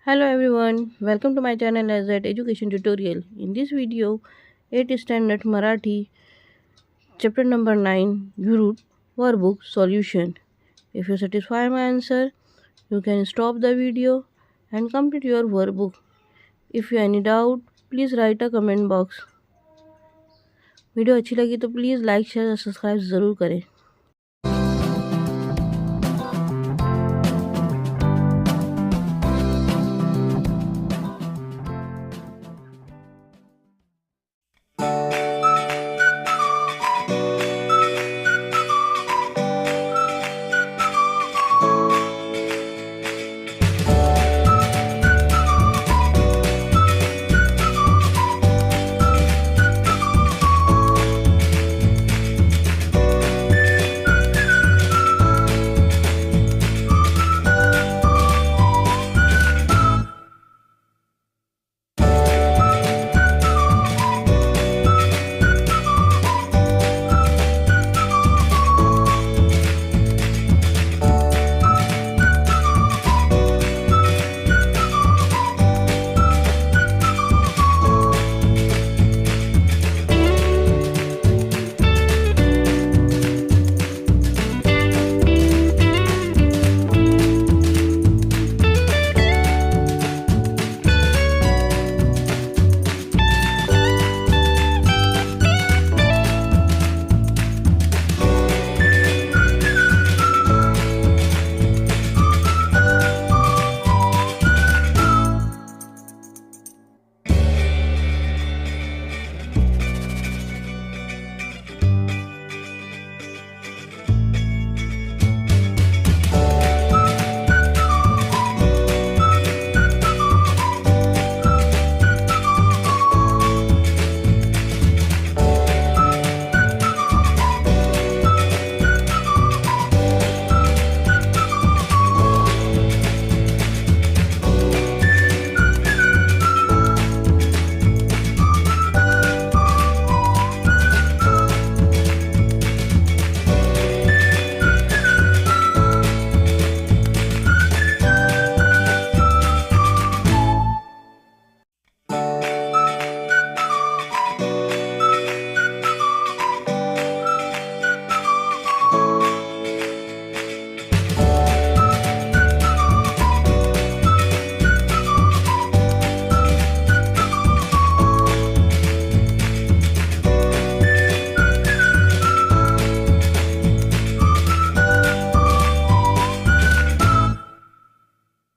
Hello everyone, welcome to my channel as at education tutorial. In this video, 8th standard Marathi chapter number 9 Guru workbook solution. If you satisfy my answer, you can stop the video and complete your workbook. If you any doubt, please write a comment box. Video अच्छी लगी तो please like share और subscribe ज़रूर करें.